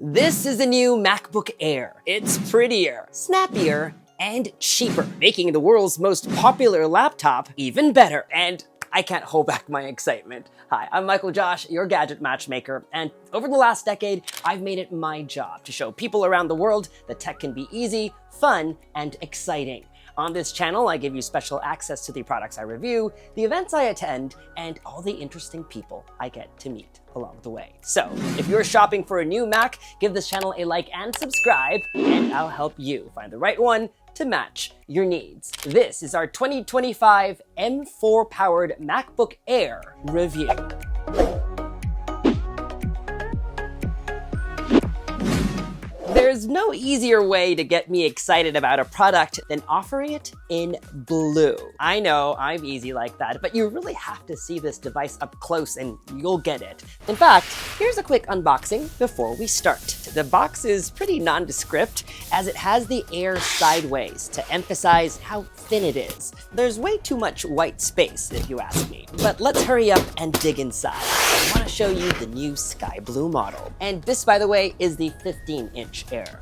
This is the new MacBook Air. It's prettier, snappier, and cheaper, making the world's most popular laptop even better. And I can't hold back my excitement. Hi, I'm MICHAELJOSH, your gadget matchmaker, and over the last decade, I've made it my job to show people around the world that tech can be easy, fun, and exciting. On this channel, I give you special access to the products I review, the events I attend, and all the interesting people I get to meet along the way. So, if you're shopping for a new Mac, give this channel a like and subscribe, and I'll help you find the right one to match your needs. This is our 2025 M4 powered MacBook Air review. There's no easier way to get me excited about a product than offering it in blue. I know, I'm easy like that, but you really have to see this device up close and you'll get it. In fact, here's a quick unboxing before we start. The box is pretty nondescript as it has the Air sideways to emphasize how thin it is. There's way too much white space if you ask me. But let's hurry up and dig inside. I want to show you the new sky blue model. And this, by the way, is the 15-inch Air.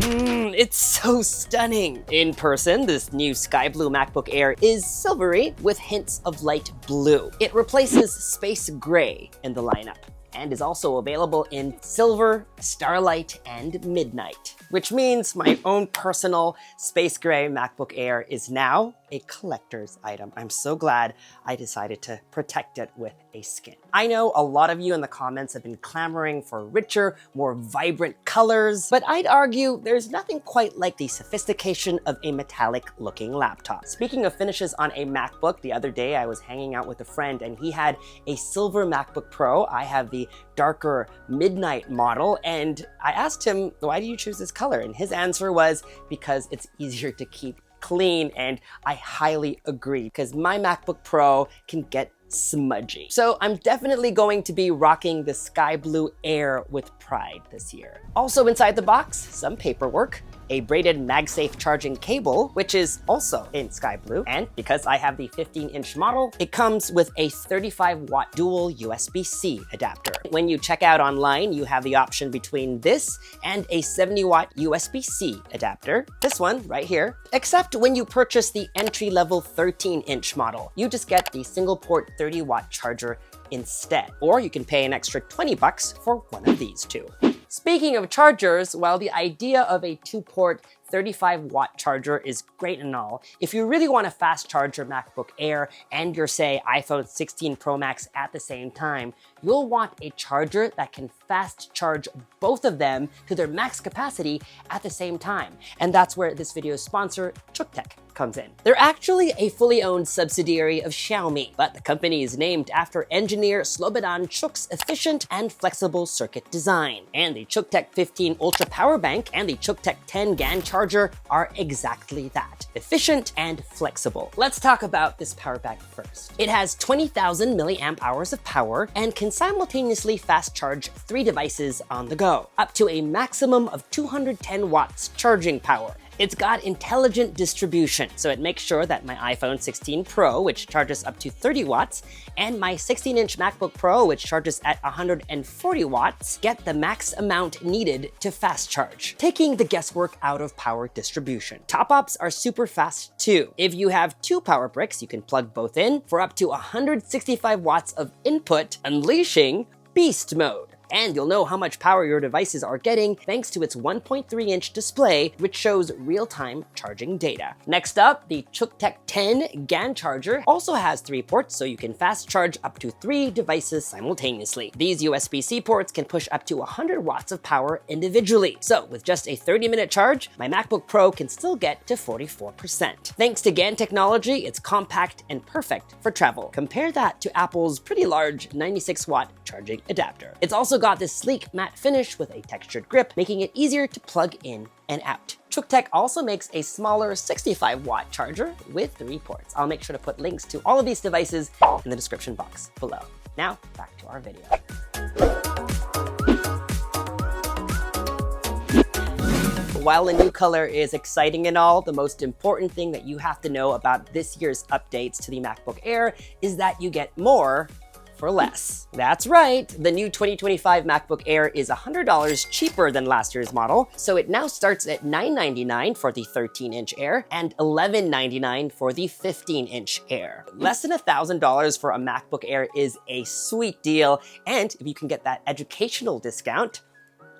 It's so stunning. In person, this new sky blue MacBook Air is silvery with hints of light blue. It replaces space gray in the lineup and is also available in silver, starlight, and midnight, which means my own personal space gray MacBook Air is now a collector's item. I'm so glad I decided to protect it with a skin. I know a lot of you in the comments have been clamoring for richer, more vibrant colors, but I'd argue there's nothing quite like the sophistication of a metallic looking laptop. Speaking of finishes on a MacBook, the other day I was hanging out with a friend and he had a silver MacBook Pro. I have the darker midnight model, and I asked him, why do you choose this color? And his answer was, because it's easier to keep clean, and I highly agree because my MacBook Pro can get smudgy. So I'm definitely going to be rocking the sky blue Air with pride this year. Also inside the box, some paperwork, a braided MagSafe charging cable, which is also in sky blue. And because I have the 15-inch model, it comes with a 35-watt dual USB-C adapter. When you check out online, you have the option between this and a 70-watt USB-C adapter, this one right here, except when you purchase the entry-level 13-inch model, you just get the single-port 30-watt charger instead. Or you can pay an extra $20 for one of these two. Speaking of chargers, while the idea of a 2-port 35-watt charger is great and all, if you really want to fast charge your MacBook Air and your, say, iPhone 16 Pro Max at the same time, you'll want a charger that can fast charge both of them to their max capacity at the same time. And that's where this video's sponsor, CUKTECH, comes in. They're actually a fully owned subsidiary of Xiaomi, but the company is named after engineer Slobodan Chuk's efficient and flexible circuit design. And the CUKTECH 15 Ultra Power Bank and the CUKTECH 10 GAN charger are exactly that, efficient and flexible. Let's talk about this power bank first. It has 20,000 milliamp hours of power and can simultaneously fast charge 3 devices on the go, up to a maximum of 210 watts charging power. It's got intelligent distribution, so it makes sure that my iPhone 16 Pro, which charges up to 30 watts, and my 16-inch MacBook Pro, which charges at 140 watts, get the max amount needed to fast charge, taking the guesswork out of power distribution. Top-ups are super fast too. If you have 2 power bricks, you can plug both in for up to 165 watts of input, unleashing beast mode. And you'll know how much power your devices are getting thanks to its 1.3-inch display, which shows real-time charging data. Next up, the CUKTECH 10 GAN charger also has 3 ports, so you can fast charge up to 3 devices simultaneously. These USB-C ports can push up to 100 watts of power individually. So with just a 30-minute charge, my MacBook Pro can still get to 44%. Thanks to GAN technology, it's compact and perfect for travel. Compare that to Apple's pretty large 96-watt charging adapter. It's also got this sleek matte finish with a textured grip, making it easier to plug in and out. CUKTECH also makes a smaller 65-watt charger with 3 ports. I'll make sure to put links to all of these devices in the description box below. Now, back to our video. While a new color is exciting and all, the most important thing that you have to know about this year's updates to the MacBook Air is that you get more for less. That's right, the new 2025 MacBook Air is $100 cheaper than last year's model, so it now starts at $999 for the 13-inch Air and $1199 for the 15-inch Air. Less than $1,000 for a MacBook Air is a sweet deal, and if you can get that educational discount,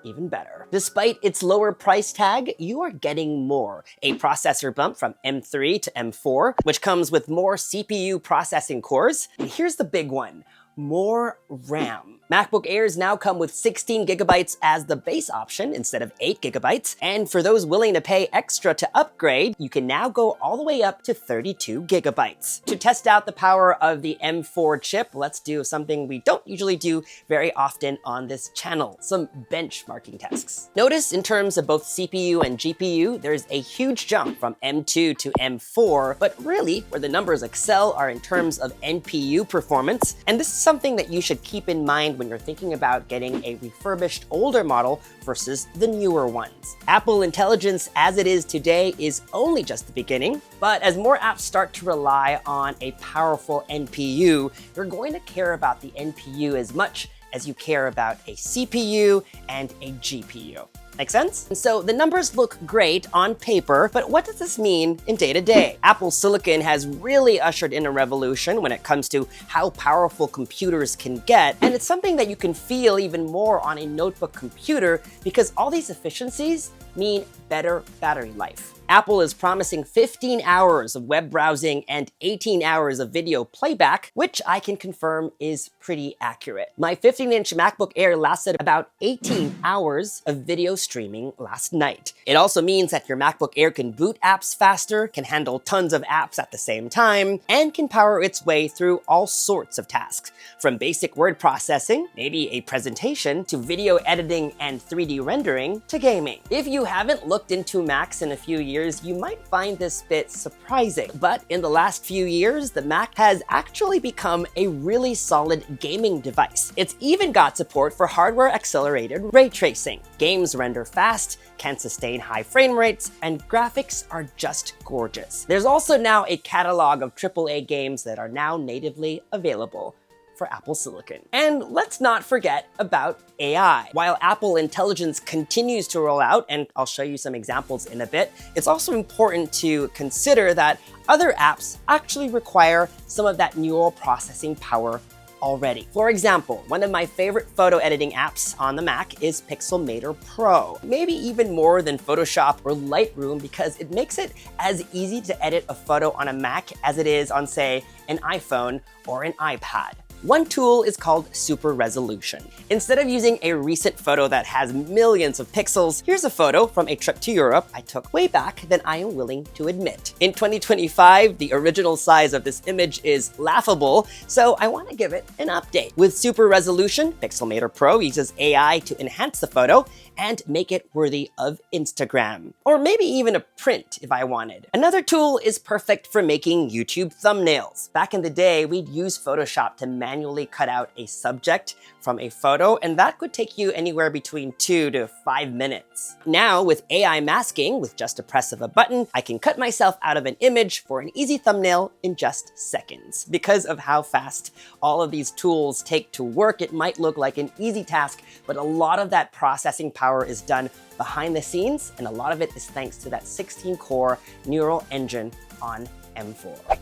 even better. Despite its lower price tag, you are getting more. A processor bump from M3 to M4, which comes with more CPU processing cores. And here's the big one, more RAM. MacBook Airs now come with 16 gigabytes as the base option instead of 8 gigabytes. And for those willing to pay extra to upgrade, you can now go all the way up to 32 gigabytes. To test out the power of the M4 chip, let's do something we don't usually do very often on this channel, some benchmarking tests. Notice in terms of both CPU and GPU, there's a huge jump from M2 to M4, but really where the numbers excel are in terms of NPU performance. And this is something that you should keep in mind when you're thinking about getting a refurbished older model versus the newer ones. Apple Intelligence as it is today is only just the beginning, but as more apps start to rely on a powerful NPU, you're going to care about the NPU as much as you care about a CPU and a GPU. Make sense? And so the numbers look great on paper, but what does this mean in day-to-day? Apple Silicon has really ushered in a revolution when it comes to how powerful computers can get, and it's something that you can feel even more on a notebook computer because all these efficiencies mean better battery life. Apple is promising 15 hours of web browsing and 18 hours of video playback, which I can confirm is pretty accurate. My 15-inch MacBook Air lasted about 18 hours of video streaming last night. It also means that your MacBook Air can boot apps faster, can handle tons of apps at the same time, and can power its way through all sorts of tasks, from basic word processing, maybe a presentation, to video editing and 3D rendering, to gaming. If you haven't looked into Macs in a few years, you might find this bit surprising. But in the last few years, the Mac has actually become a really solid gaming device. It's even got support for hardware-accelerated ray tracing. Games render fast, can sustain high frame rates, and graphics are just gorgeous. There's also now a catalog of AAA games that are now natively available for Apple Silicon. And let's not forget about AI. While Apple Intelligence continues to roll out, and I'll show you some examples in a bit, it's also important to consider that other apps actually require some of that neural processing power already. For example, one of my favorite photo editing apps on the Mac is Pixelmator Pro. Maybe even more than Photoshop or Lightroom because it makes it as easy to edit a photo on a Mac as it is on, say, an iPhone or an iPad. One tool is called Super Resolution. Instead of using a recent photo that has millions of pixels, here's a photo from a trip to Europe I took way back than I am willing to admit. In 2025, the original size of this image is laughable, so I want to give it an update. With Super Resolution, Pixelmator Pro uses AI to enhance the photo and make it worthy of Instagram, or maybe even a print if I wanted. Another tool is perfect for making YouTube thumbnails. Back in the day, we'd use Photoshop to manually cut out a subject from a photo, and that could take you anywhere between 2 to 5 minutes. Now, with AI masking, with just a press of a button, I can cut myself out of an image for an easy thumbnail in just seconds. Because of how fast all of these tools take to work, it might look like an easy task, but a lot of that processing power is done behind the scenes, and a lot of it is thanks to that 16-core neural engine on M4.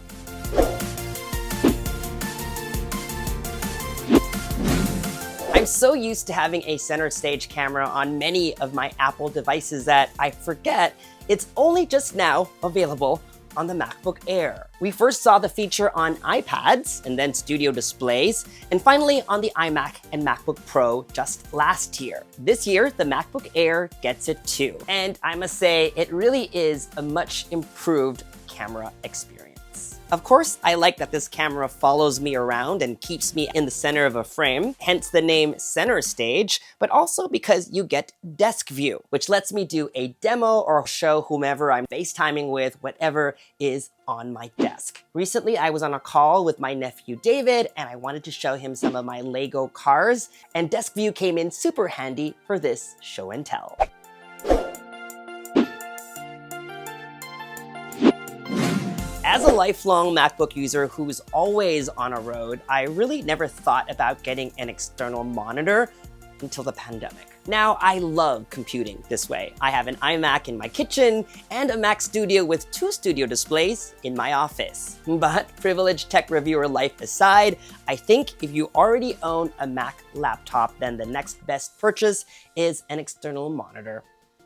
I'm so used to having a center stage camera on many of my Apple devices that I forget it's only just now available on the MacBook Air. We first saw the feature on iPads and then studio displays, and finally on the iMac and MacBook Pro just last year. This year, the MacBook Air gets it too. And I must say, it really is a much improved camera experience. Of course, I like that this camera follows me around and keeps me in the center of a frame, hence the name Center Stage, but also because you get desk view, which lets me do a demo or show whomever I'm FaceTiming with whatever is on my desk. Recently, I was on a call with my nephew David, and I wanted to show him some of my Lego cars, and desk view came in super handy for this show and tell. As a lifelong MacBook user who's always on a road, I really never thought about getting an external monitor until the pandemic. Now, I love computing this way. I have an iMac in my kitchen and a Mac Studio with 2 studio displays in my office. But privileged tech reviewer life aside, I think if you already own a Mac laptop, then the next best purchase is an external monitor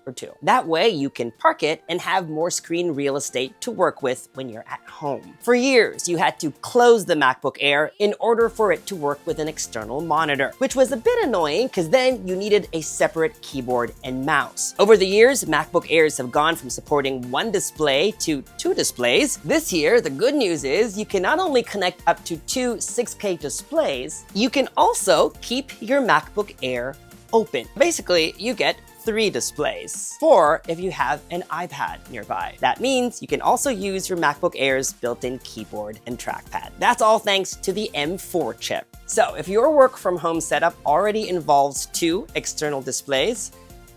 or 2. That way you can park it and have more screen real estate to work with when you're at home. For years, you had to close the MacBook Air in order for it to work with an external monitor, which was a bit annoying because then you needed a separate keyboard and mouse. Over the years, MacBook Airs have gone from supporting 1 display to 2 displays. This year, the good news is you can not only connect up to 2 6K displays, you can also keep your MacBook Air open. Basically, you get 3 displays, 4 if you have an iPad nearby. That means you can also use your MacBook Air's built-in keyboard and trackpad. That's all thanks to the M4 chip. So if your work from home setup already involves 2 external displays,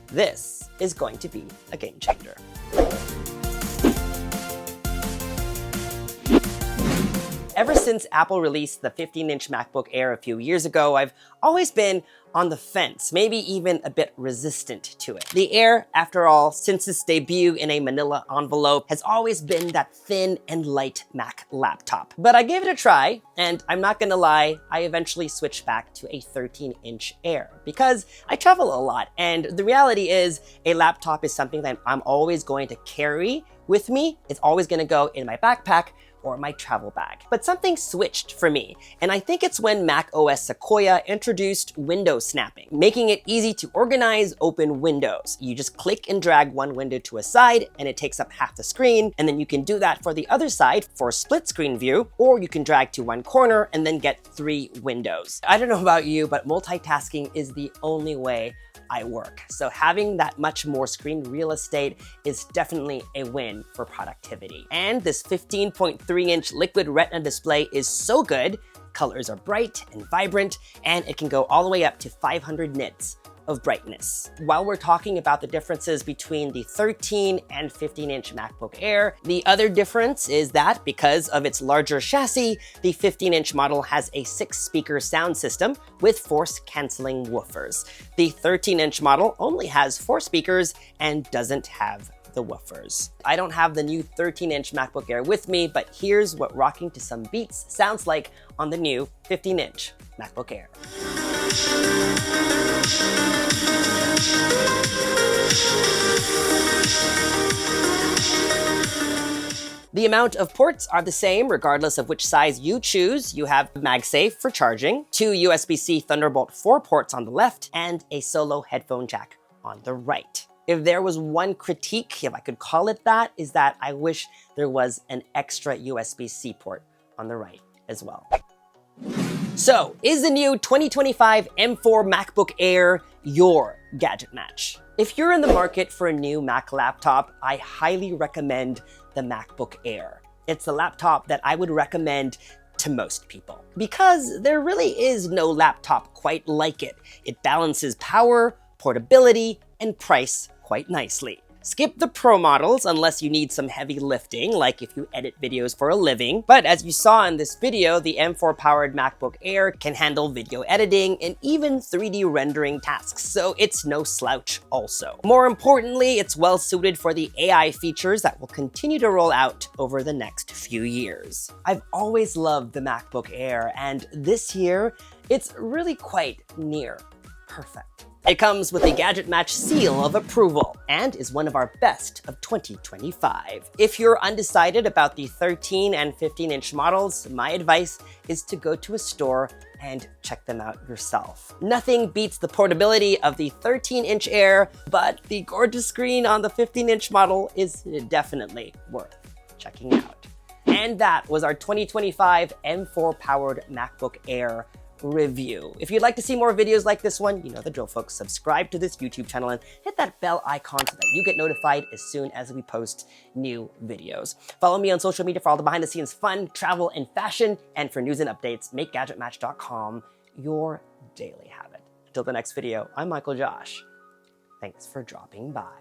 this is going to be a game changer. Ever since Apple released the 15-inch MacBook Air a few years ago, I've always been on the fence, maybe even a bit resistant to it. The Air, after all, since its debut in a manila envelope, has always been that thin and light Mac laptop. But I gave it a try, and I'm not gonna lie, I eventually switched back to a 13-inch Air because I travel a lot, and the reality is a laptop is something that I'm always going to carry with me. It's always gonna go in my backpack or my travel bag. But something switched for me, and I think it's when Mac OS Sequoia introduced window snapping, making it easy to organize open windows. You just click and drag one window to a side and it takes up half the screen, and then you can do that for the other side for a split screen view, or you can drag to one corner and then get 3 windows. I don't know about you, but multitasking is the only way I work. So having that much more screen real estate is definitely a win for productivity. And this 15.3-inch liquid retina display is so good. Colors are bright and vibrant, and it can go all the way up to 500 nits of brightness. While we're talking about the differences between the 13 and 15-inch MacBook Air, the other difference is that because of its larger chassis, the 15-inch model has a 6-speaker sound system with force-canceling woofers. The 13-inch model only has 4 speakers and doesn't have the woofers. I don't have the new 13-inch MacBook Air with me, but here's what rocking to some beats sounds like on the new 15-inch MacBook Air. The amount of ports are the same regardless of which size you choose. You have MagSafe for charging, 2 USB-C Thunderbolt 4 ports on the left, and a solo headphone jack on the right. If there was one critique, if I could call it that, is that I wish there was an extra USB-C port on the right as well. So, is the new 2025 M4 MacBook Air your gadget match? If you're in the market for a new Mac laptop, I highly recommend the MacBook Air. It's the laptop that I would recommend to most people because there really is no laptop quite like it. It balances power, portability, and price quite nicely. Skip the Pro models unless you need some heavy lifting, like if you edit videos for a living. But as you saw in this video, the M4-powered MacBook Air can handle video editing and even 3D rendering tasks, so it's no slouch also. More importantly, it's well suited for the AI features that will continue to roll out over the next few years. I've always loved the MacBook Air, and this year, it's really quite near perfect. It comes with a GadgetMatch seal of approval and is one of our best of 2025. If you're undecided about the 13 and 15-inch models, my advice is to go to a store and check them out yourself. Nothing beats the portability of the 13-inch Air, but the gorgeous screen on the 15-inch model is definitely worth checking out. And that was our 2025 M4-powered MacBook Air review. If you'd like to see more videos like this one, you know the drill, folks. Subscribe to this YouTube channel and hit that bell icon so that you get notified as soon as we post new videos. Follow me on social media for all the behind-the-scenes fun, travel, and fashion. And for news and updates, make GadgetMatch.com your daily habit. Until the next video, I'm Michael Josh. Thanks for dropping by.